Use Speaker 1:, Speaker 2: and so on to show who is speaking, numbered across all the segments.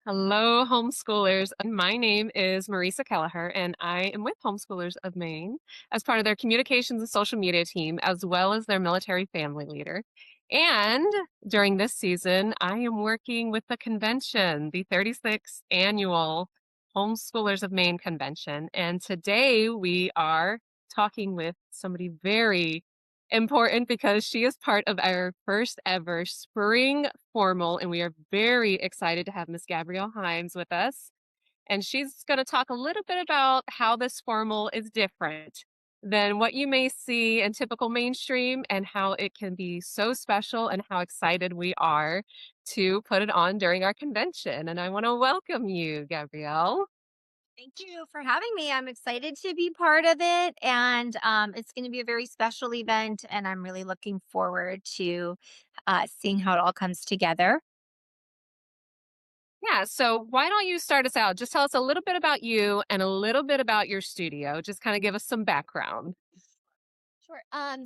Speaker 1: Hello, homeschoolers. My name is Marisa Kelleher, and I am with Homeschoolers of Maine as part of their communications and social media team, as well as their military family leader. And during this season, I am working with the convention, the 36th annual Homeschoolers of Maine convention. And today we are talking with somebody very important because she is part of our first ever spring formal, and we are very excited to have Miss Gabrielle Hymes with us. And she's going to talk a little bit about how this formal is different than what you may see in typical mainstream and how it can be so special and how excited we are to put it on during our convention. And I want to welcome you, Gabrielle.
Speaker 2: Thank you for having me. I'm excited to be part of it, and it's going to be a very special event, and I'm really looking forward to seeing how it all comes together.
Speaker 1: Yeah, so why don't you start us out? Just tell us a little bit about you and a little bit about your studio. Just kind of give us some background.
Speaker 2: Sure. I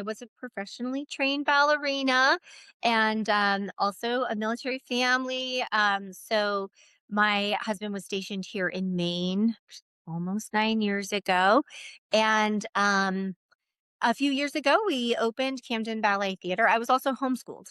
Speaker 2: was a professionally trained ballerina and also a military family. So my husband was stationed here in Maine almost 9 years ago, and a few years ago, we opened Camden Ballet Theater. I was also homeschooled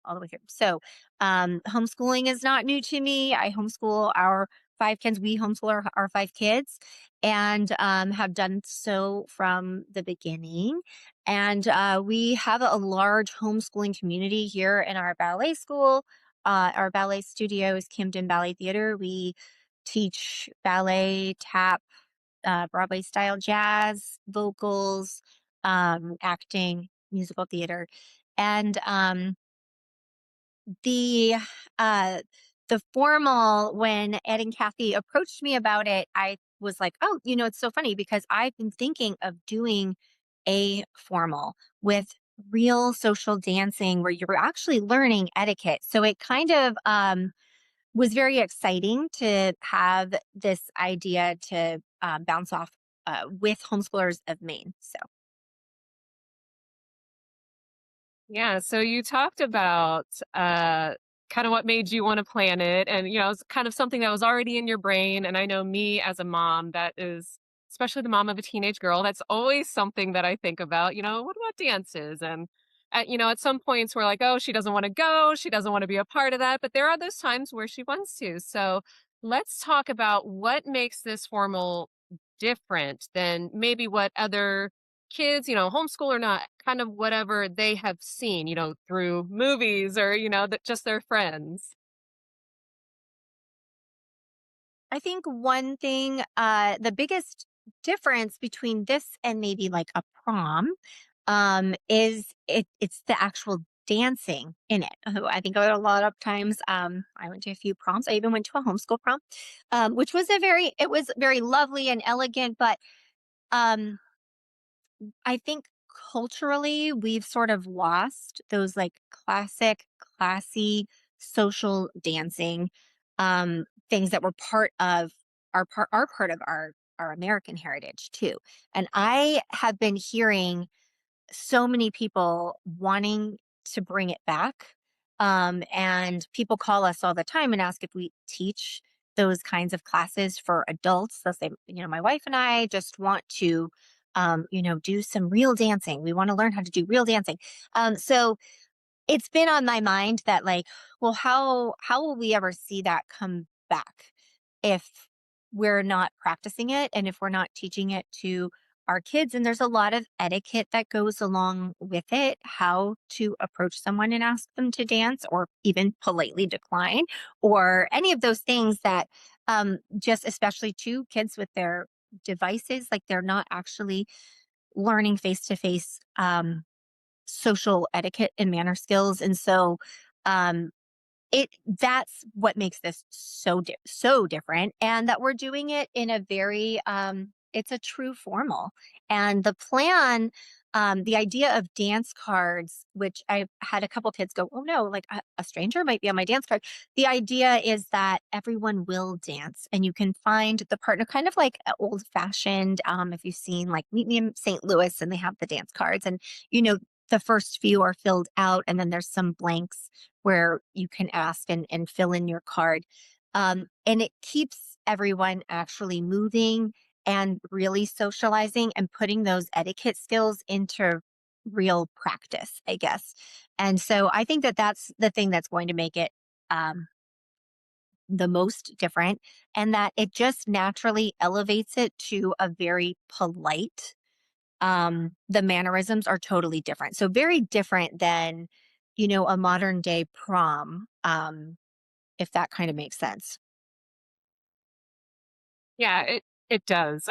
Speaker 2: all the way through. So, homeschooling is not new to me. I homeschool our 5 kids. We homeschool our 5 kids and have done so from the beginning. And we have a large homeschooling community here in our ballet school. Our ballet studio is Camden Ballet Theater. We teach ballet, tap, Broadway style jazz, vocals, acting, musical theater. And the uh the formal, when Ed and Kathy approached me about it, I was like, oh, it's so funny because I've been thinking of doing a formal with real social dancing where you're actually learning etiquette. So it kind of was very exciting to have this idea to bounce off with homeschoolers of Maine. So
Speaker 1: Yeah, so you talked about kind of what made you want to plan it, and it's kind of something that was already in your brain. And I know me as a mom, that is, especially the mom of a teenage girl, that's always something that I think about. What about dances? And at some points we're like, oh, she doesn't want to go, she doesn't want to be a part of that, but there are those times where she wants to. So let's talk about what makes this formal different than maybe what other kids, homeschool or not, kind of whatever they have seen, through movies or, that just their friends.
Speaker 2: I think one thing, the biggest difference between this and maybe like a prom, is it's the actual dancing in it. I think a lot of times, I went to a few proms. I even went to a homeschool prom, which was it was very lovely and elegant, but um, I think culturally, we've sort of lost those like classic, classy social dancing things that were part of our part of our American heritage too. And I have been hearing so many people wanting to bring it back. And people call us all the time and ask if we teach those kinds of classes for adults. They'll say, my wife and I just want to, do some real dancing. We want to learn how to do real dancing. So it's been on my mind that like, well, how will we ever see that come back if we're not practicing it and if we're not teaching it to our kids? And there's a lot of etiquette that goes along with it, how to approach someone and ask them to dance or even politely decline or any of those things that just especially to kids with their devices, like they're not actually learning face to face social etiquette and manner skills. And so um that's what makes this so different, and that we're doing it in a very it's a true formal. And the plan, the idea of dance cards, which I've had a couple kids go, oh no, like a stranger might be on my dance card. The idea is that everyone will dance and you can find the partner, kind of like old fashioned, if you've seen like Meet Me in St. Louis and they have the dance cards, and you know the first few are filled out, and then there's some blanks where you can ask and fill in your card. And it keeps everyone actually moving and really socializing and putting those etiquette skills into real practice, I guess. And so I think that that's the thing that's going to make it um, the most different, and that it just naturally elevates it to a very polite. The mannerisms are totally different. So very different than, a modern day prom, if that kind of makes sense.
Speaker 1: Yeah, it does.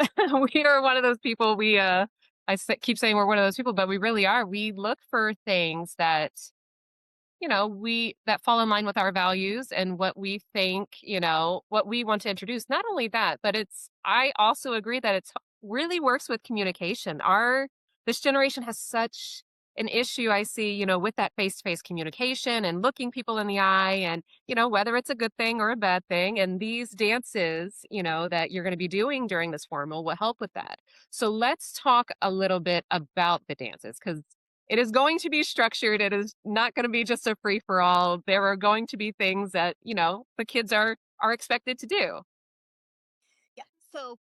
Speaker 1: We are one of those people, keep saying we're one of those people, but we really are. We look for things that we that fall in line with our values and what we think, what we want to introduce. Not only that, but I also agree that it's really works with communication. This generation has such an issue I see, with that face-to-face communication and looking people in the eye and, whether it's a good thing or a bad thing. And these dances, that you're going to be doing during this formal will help with that. So let's talk a little bit about the dances because it is going to be structured. It is not going to be just a free for all. There are going to be things that, the kids are expected to do.
Speaker 2: Yeah. So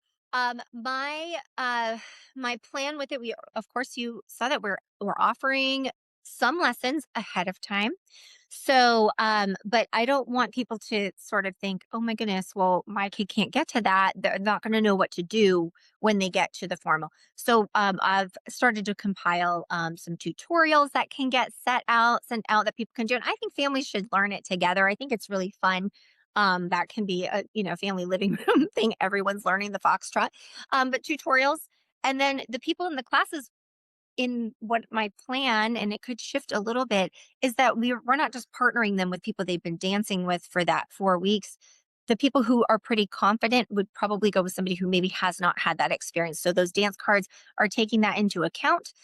Speaker 2: my plan with it, we of course you saw that we're offering some lessons ahead of time. So but I don't want people to sort of think, oh my goodness, well, my kid can't get to that. They're not gonna know what to do when they get to the formal. So I've started to compile some tutorials that can get sent out that people can do. And I think families should learn it together. I think it's really fun. That can be a family living room thing. Everyone's learning the foxtrot, but tutorials, and then the people in the classes, in what my plan, and it could shift a little bit, is that we're not just partnering them with people they've been dancing with for that 4 weeks. The people who are pretty confident would probably go with somebody who maybe has not had that experience. So those dance cards are taking that into account,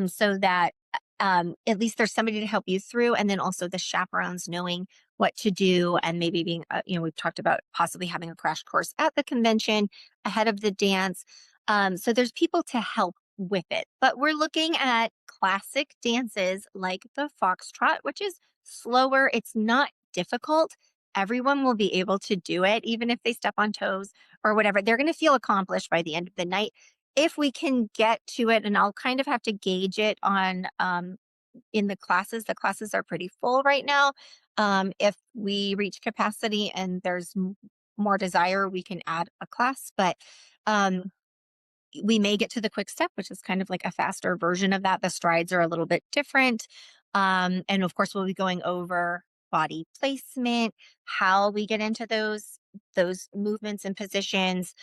Speaker 2: so that at least there's somebody to help you through, and then also the chaperones knowing what to do, and maybe being, we've talked about possibly having a crash course at the convention ahead of the dance. So there's people to help with it. But we're looking at classic dances like the foxtrot, which is slower. It's not difficult. Everyone will be able to do it, even if they step on toes or whatever. They're going to feel accomplished by the end of the night if we can get to it. And I'll kind of have to gauge it on in the classes. The classes are pretty full right now. If we reach capacity and there's more desire, we can add a class. But um, we may get to the quick step, which is kind of like a faster version of that. The strides are a little bit different. And of course, we'll be going over body placement, how we get into those movements and positions,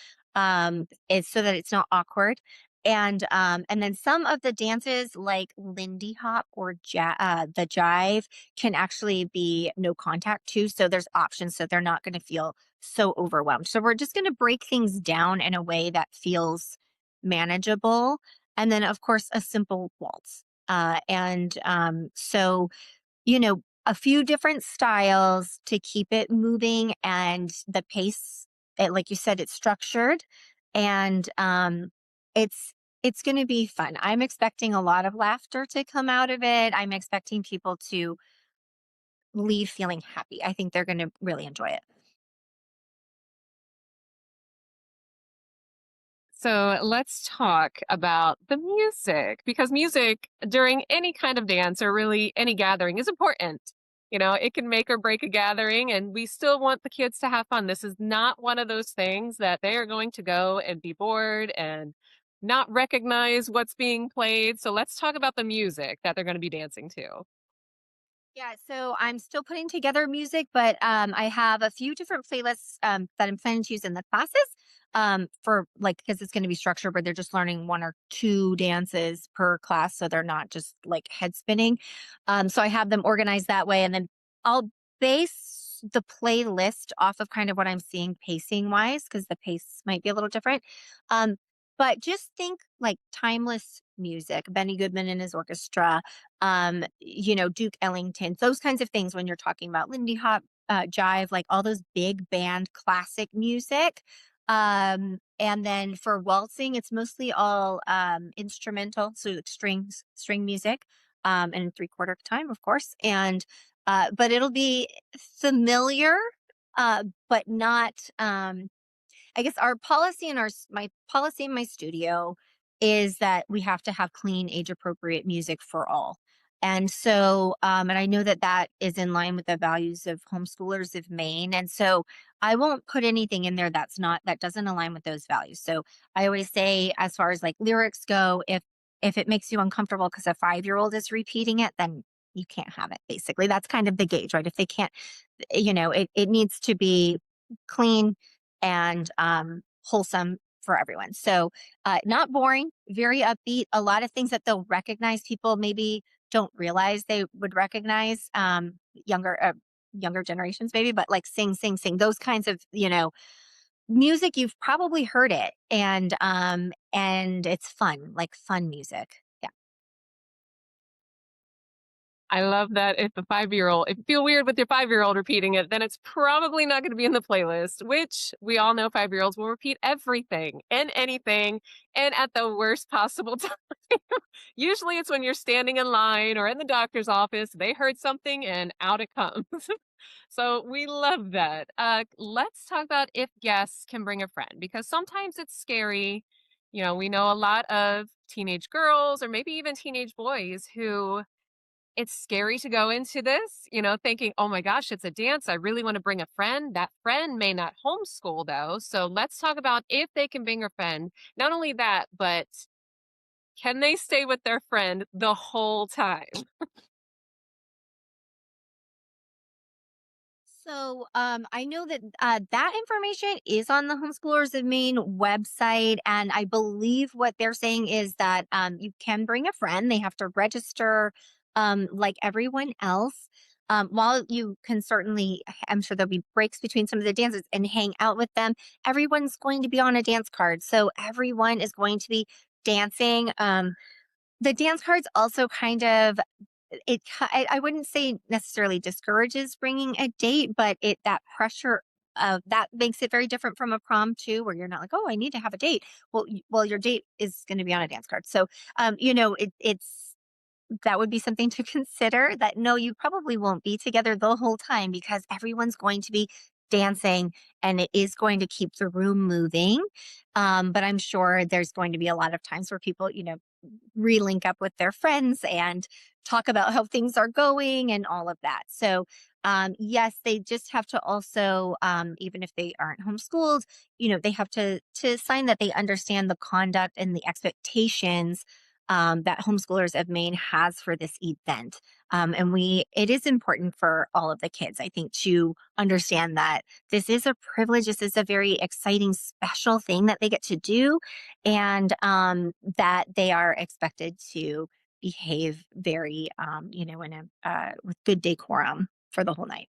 Speaker 2: is so that it's not awkward. And then some of the dances like Lindy Hop or the jive can actually be no contact too. So there's options, so they're not going to feel so overwhelmed. So we're just going to break things down in a way that feels manageable. And then, of course, a simple waltz. So, a few different styles to keep it moving, and the pace, like you said, it's structured, and it's it's going to be fun. I'm expecting a lot of laughter to come out of it. I'm expecting people to leave feeling happy. I think they're going to really enjoy it.
Speaker 1: So let's talk about the music because music during any kind of dance or really any gathering is important. It can make or break a gathering, and we still want the kids to have fun. This is not one of those things that they are going to go and be bored and not recognize what's being played. So let's talk about the music that they're going to be dancing to.
Speaker 2: Yeah, so I'm still putting together music, but I have a few different playlists that I'm planning to use in the classes, for like, because it's going to be structured, but they're just learning one or two dances per class, so they're not just like head spinning. So I have them organized that way, and then I'll base the playlist off of kind of what I'm seeing pacing wise, because the pace might be a little different. Um, but just think like timeless music, Benny Goodman and his orchestra, Duke Ellington, those kinds of things when you're talking about Lindy Hop, jive, like all those big band classic music. And then for waltzing, it's mostly all instrumental, so like string music. in 3/4 time, of course. And but it'll be familiar, but not I guess our policy in my policy in my studio is that we have to have clean, age appropriate music for all. And so, and I know that that is in line with the values of homeschoolers of Maine. And so I won't put anything in there that doesn't align with those values. So I always say, as far as like lyrics go, if it makes you uncomfortable because a 5-year-old is repeating it, then you can't have it. Basically, that's kind of the gauge, right? If they can't, it needs to be clean and wholesome for everyone. So, not boring, very upbeat, a lot of things that they'll recognize. People maybe don't realize they would recognize, younger generations maybe, but like sing, sing, sing, those kinds of, music, you've probably heard it. And it's fun, like fun music. Yeah.
Speaker 1: I love that if the 5-year-old if you feel weird with your 5-year-old repeating it, then it's probably not gonna be in the playlist, which we all know 5-year-olds will repeat everything and anything and at the worst possible time. Usually it's when you're standing in line or in the doctor's office, they heard something and out it comes. So we love that. Let's talk about if guests can bring a friend because sometimes it's scary. We know a lot of teenage girls or maybe even teenage boys who it's scary to go into this, thinking, oh my gosh, it's a dance. I really want to bring a friend. That friend may not homeschool though. So let's talk about if they can bring a friend. Not only that, but can they stay with their friend the whole time?
Speaker 2: So, I know that that information is on the Homeschoolers of Maine website, and I believe what they're saying is that you can bring a friend. They have to register, like everyone else. While you can certainly, I'm sure there'll be breaks between some of the dances and hang out with them. Everyone's going to be on a dance card, so everyone is going to be dancing. The dance cards also kind of I wouldn't say necessarily discourages bringing a date, but that pressure of that makes it very different from a prom too, where you're not like, oh, I need to have a date. Well, your date is going to be on a dance card, so it's that would be something to consider. That no, you probably won't be together the whole time because everyone's going to be dancing and it is going to keep the room moving. But I'm sure there's going to be a lot of times where people, re-link up with their friends and talk about how things are going and all of that. So, yes, they just have to also, even if they aren't homeschooled, they have to sign that they understand the conduct and the expectations that Homeschoolers of Maine has for this event. And it is important for all of the kids, I think, to understand that this is a privilege. This is a very exciting, special thing that they get to do, and that they are expected to behave very, in a with good decorum for the whole night.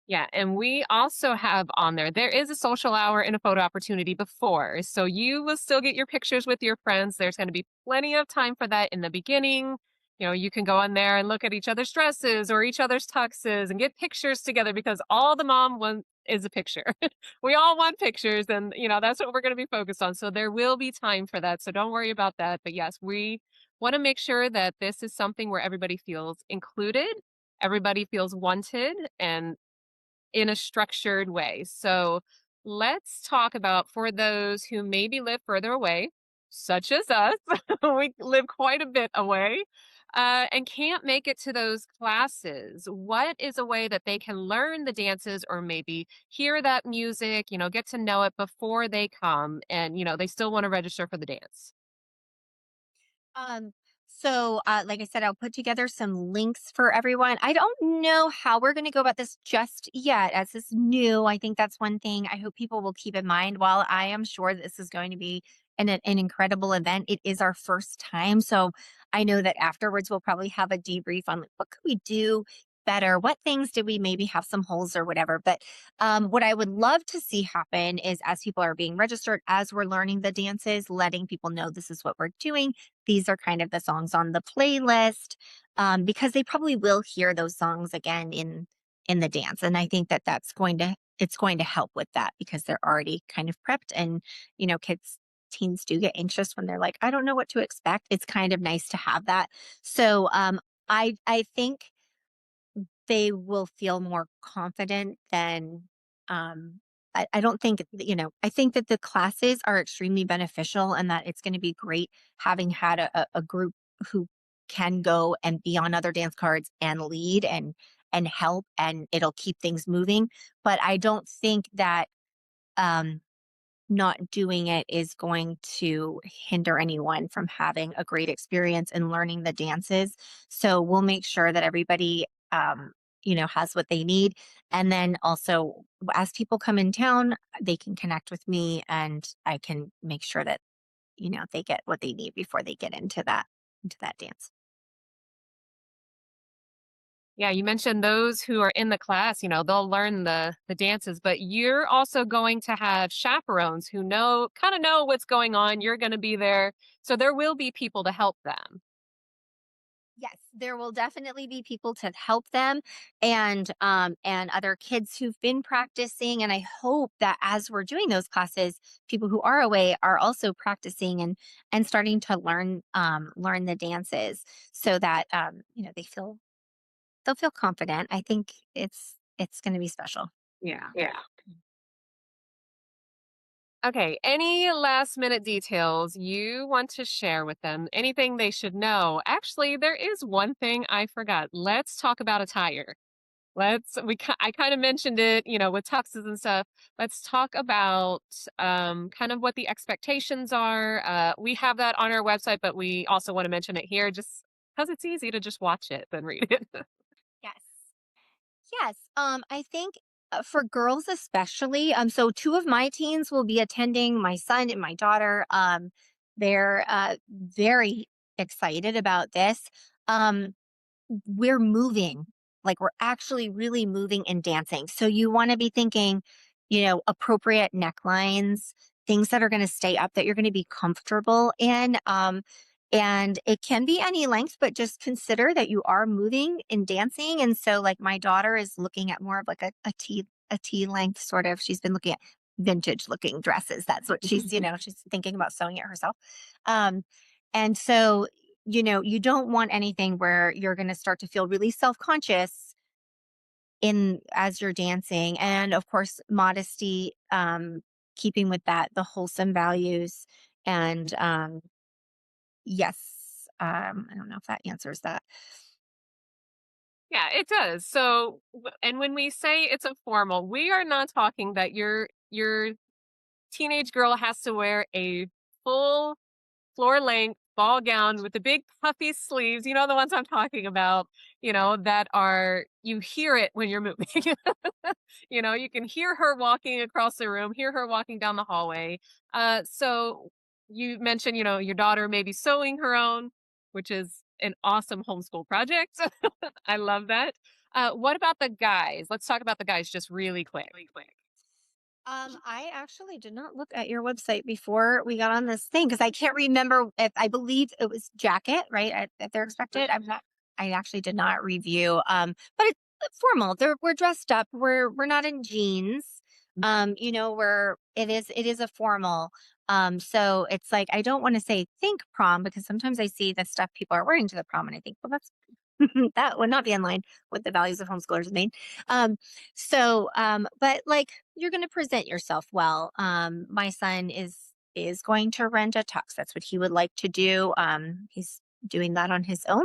Speaker 1: Yeah, and we also have on there is a social hour and a photo opportunity before. So you will still get your pictures with your friends. There's going to be plenty of time for that in the beginning. You can go on there and look at each other's dresses or each other's tuxes and get pictures together because all the mom wants is a picture. We all want pictures and that's what we're going to be focused on. So there will be time for that. So don't worry about that. But yes, we want to make sure that this is something where everybody feels included, everybody feels wanted, and in a structured way. So let's talk about for those who maybe live further away, such as us, we live quite a bit away. And can't make it to those classes. What is a way that they can learn the dances or maybe hear that music, get to know it before they come and, they still want to register for the dance?
Speaker 2: Um, so, like I said, I'll put together some links for everyone. I don't know how we're going to go about this just yet, as this is new. I think that's one thing I hope people will keep in mind. While I am sure this is going to be an incredible event, it is our first time. So, I know that afterwards we'll probably have a debrief on like, what could we do better? What things did we maybe have some holes or whatever? But what I would love to see happen is as people are being registered, as we're learning the dances, letting people know this is what we're doing, these are kind of the songs on the playlist, because they probably will hear those songs again in the dance, and I think that it's going to help with that because they're already kind of prepped, and kids teens do get anxious when they're like, I don't know what to expect. It's kind of nice to have that. So I think they will feel more confident than I don't think, I think that the classes are extremely beneficial and that it's going to be great having had a group who can go and be on other dance cards and lead and help, and it'll keep things moving. But I don't think that um not doing it is going to hinder anyone from having a great experience and learning the dances. So we'll make sure that everybody, has what they need. And then also, as people come in town, they can connect with me and I can make sure that, they get what they need before they get into that dance.
Speaker 1: Yeah, you mentioned those who are in the class, they'll learn the dances, but you're also going to have chaperones who kind of know what's going on. You're going to be there. So there will be people to help them.
Speaker 2: Yes, there will definitely be people to help them and other kids who've been practicing, and I hope that as we're doing those classes, people who are away are also practicing and starting to learn the dances so that they'll feel confident. I think it's going to be special.
Speaker 1: Yeah. Okay. Any last minute details you want to share with them? Anything they should know? Actually, there is one thing I forgot. Let's talk about attire. I kind of mentioned it, with tuxes and stuff. Let's talk about kind of what the expectations are. We have that on our website, but we also want to mention it here just because it's easy to just watch it than read it.
Speaker 2: Yes. Yes, I think for girls especially, so two of my teens will be attending, my son and my daughter. They're very excited about this. Um, we're moving, like we're actually really moving and dancing. So you want to be thinking, appropriate necklines, things that are going to stay up that you're going to be comfortable in. And it can be any length, but just consider that you are moving and dancing. And so like my daughter is looking at more of like a T length sort of, she's been looking at vintage looking dresses. That's what she's thinking about sewing it herself. Um, and so you don't want anything where you're going to start to feel really self-conscious in as you're dancing. And of course, modesty, keeping with that, the wholesome values. And yes, I don't know if that answers that.
Speaker 1: Yeah, it does. So, and when we say it's a formal, we are not talking that your teenage girl has to wear a full floor length ball gown with the big puffy sleeves, the ones I'm talking about, that are, you hear it when you're moving. You can hear her walking across the room, hear her walking down the hallway. So you mentioned, your daughter may be sewing her own, which is an awesome homeschool project. I love that. What about the guys? Let's talk about the guys just really quick.
Speaker 2: I actually did not look at your website before we got on this thing because I can't remember if I believe it was jacket, right? If they're expected. I actually did not review. But it's formal. We're dressed up. We're not in jeans. It is a formal. So it's like I don't want to say think prom because sometimes I see the stuff people are wearing to the prom and I think, well, that's that would not be in line with the values of homeschoolers Maine. But like you're going to present yourself well. My son is going to rent a tux. That's what he would like to do. He's doing that on his own.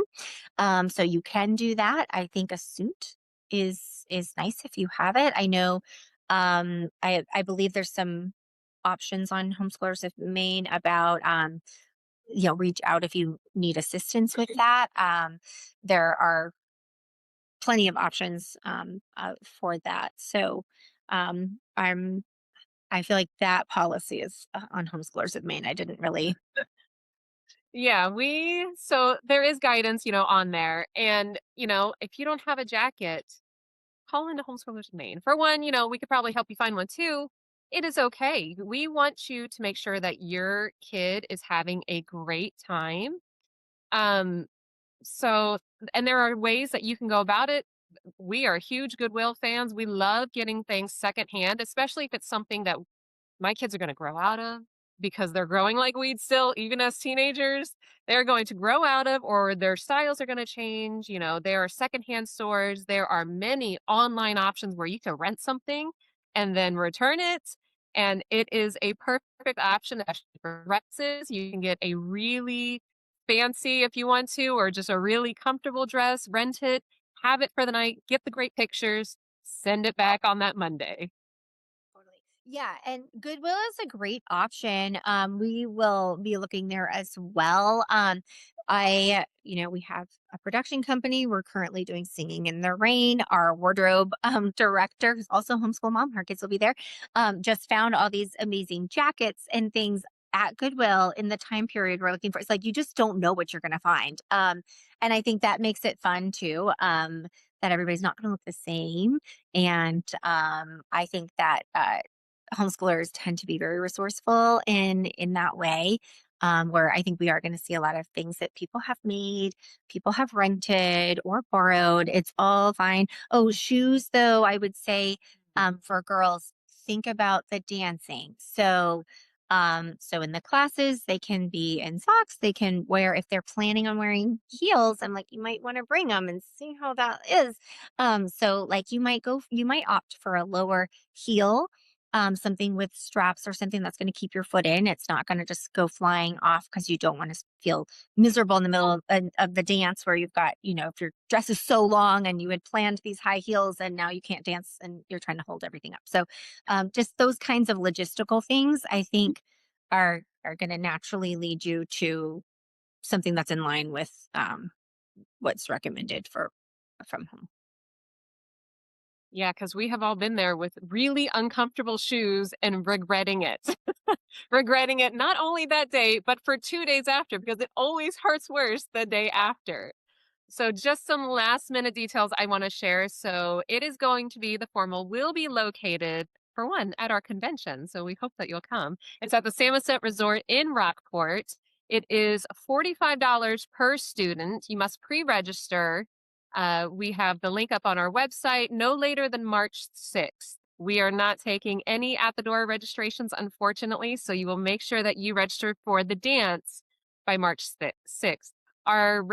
Speaker 2: So you can do that. I think a suit is nice if you have it. I know. I believe there's some options on homeschoolers of Maine about reach out if you need assistance with that. There are plenty of options for that. So I feel like that policy is on homeschoolers of Maine. I didn't really.
Speaker 1: Yeah, so there is guidance, on there. And, if you don't have a jacket, call into Homeschoolers Maine. For one, we could probably help you find one too. It is okay. We want you to make sure that your kid is having a great time. Um, so, and there are ways that you can go about it. We are huge Goodwill fans. We love getting things secondhand, especially if it's something that my kids are going to grow out of. because they're growing like weeds still, even as teenagers. They're going to grow out of, or their styles are going to change. You know, there are secondhand stores. There are many online options where you can rent something and then return it. And it is a perfect option for dresses. You can get a really fancy if you want to, or just a really comfortable dress, rent it, have it for the night, get the great pictures, send it back on that Monday.
Speaker 2: Totally. Yeah, and Goodwill is a great option. We will be looking there as well. We have a production company. We're currently doing Singing in the Rain. Our wardrobe director, who's also a homeschool mom, her kids will be there, just found all these amazing jackets and things at Goodwill in the time period we're looking for. It's like you just don't know what you're going to find. And I think that makes it fun too. That everybody's not going to look the same and I think that homeschoolers tend to be very resourceful in that way. Where I think we are going to see a lot of things that people have made, people have rented or borrowed. It's all fine. Oh, shoes, though, I would say for girls, think about the dancing. So in the classes, they can be in socks. They can wear if they're planning on wearing heels. I'm like, you might want to bring them and see how that is. So like you might opt for a lower heel, something with straps or something that's going to keep your foot in. It's not going to just go flying off because you don't want to feel miserable in the middle of the dance where you've got, if your dress is so long and you had planned these high heels and now you can't dance and you're trying to hold everything up. So just those kinds of logistical things, I think are going to naturally lead you to something that's in line with what's recommended for from home.
Speaker 1: Yeah, because we have all been there with really uncomfortable shoes and regretting it. Regretting it not only that day, but for 2 days after, because it always hurts worse the day after. So, just some last minute details I want to share. So, it is going to be the formal will be located, for one, at our convention. So, we hope that you'll come. It's at the Samoset Resort in Rockport. It is $45 per student. You must pre register. We have the link up on our website no later than March 6th. We are not taking any at the door registrations, unfortunately. So, you will make sure that you register for the dance by March 6th. Our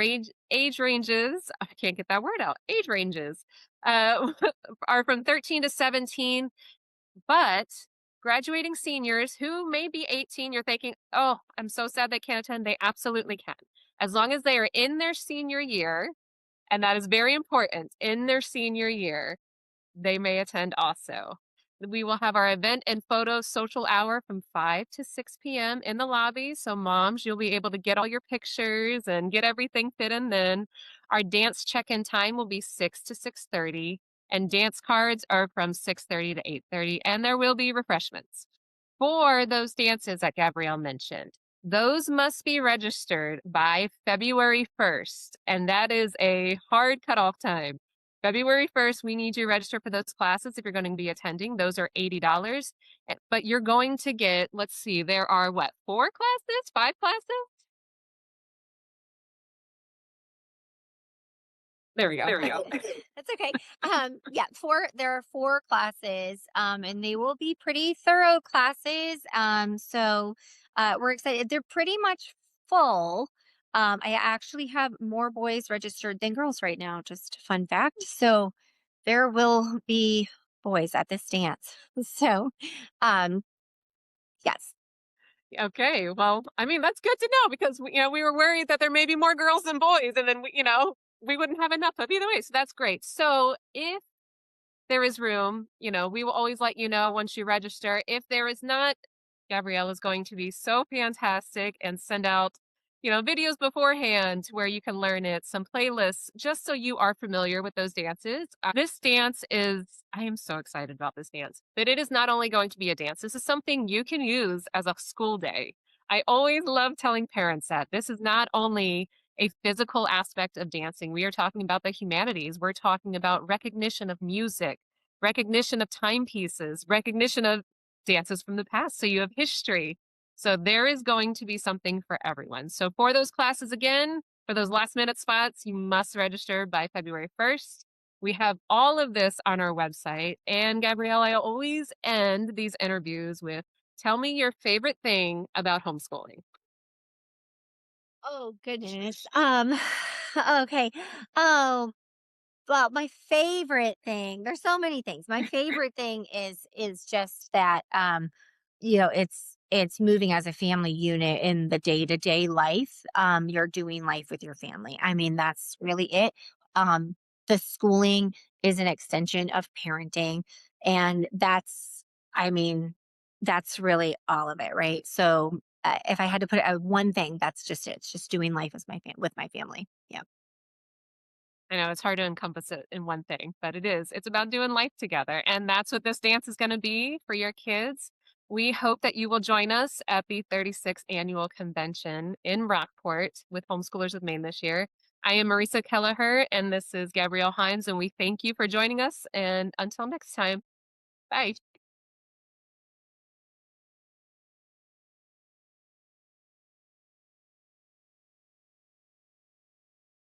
Speaker 1: age ranges, I can't get that word out, age ranges uh, are from 13 to 17, but graduating seniors who may be 18, you're thinking, oh, I'm so sad they can't attend. They absolutely can. As long as they are in their senior year, and that is very important, in their senior year, they may attend also. We will have our event and photo social hour from 5 to 6 p.m. in the lobby. So, moms, you'll be able to get all your pictures and get everything fit in then. Our dance check-in time will be 6 to 6:30, and dance cards are from 6:30 to 8:30, and there will be refreshments. For those dances that Gabrielle mentioned, those must be registered by February 1st, and that is a hard cutoff time. February 1st, we need you to register for those classes if you're going to be attending. Those are $80. But you're going to get, let's see, there are what, 4 classes, 5 classes? There we go.
Speaker 2: There we go. That's okay. Yeah, there are 4 classes, and they will be pretty thorough classes. We're excited. They're pretty much full. I actually have more boys registered than girls right now, just a fun fact. So there will be boys at this dance. So um yes.
Speaker 1: Okay, well, I mean, that's good to know because we were worried that there may be more girls than boys, and then we wouldn't have enough. But either way, so that's great. So if there is room, we will always let you know once you register. If there is not, Gabrielle is going to be so fantastic and send out, videos beforehand where you can learn it, some playlists, just so you are familiar with those dances. This dance I am so excited about this dance, but it is not only going to be a dance, this is something you can use as a school day. I always love telling parents that this is not only a physical aspect of dancing. We are talking about the humanities. We're talking about recognition of music, recognition of timepieces, recognition of dances from the past. So you have history. So there is going to be something for everyone. So for those classes again, for those last minute spots, you must register by February 1st. We have all of this on our website. And Gabrielle, I always end these interviews with Tell me your favorite thing about homeschooling.
Speaker 2: Oh goodness. Okay. Oh, well, my favorite thing, there's so many things. My favorite thing is just that it's moving as a family unit in the day-to-day life. You're doing life with your family. I mean, that's really it. Um the schooling is an extension of parenting, and I mean, that's really all of it, right? So if I had to put it one thing, that's just it. It's just doing life as with my family. Yeah.
Speaker 1: I know it's hard to encompass it in one thing, but it is. It's about doing life together. And that's what this dance is going to be for your kids. We hope that you will join us at the 36th annual convention in Rockport with Homeschoolers of Maine this year. I am Marisa Kelleher, and this is Gabrielle Hymes, and we thank you for joining us. And until next time, bye.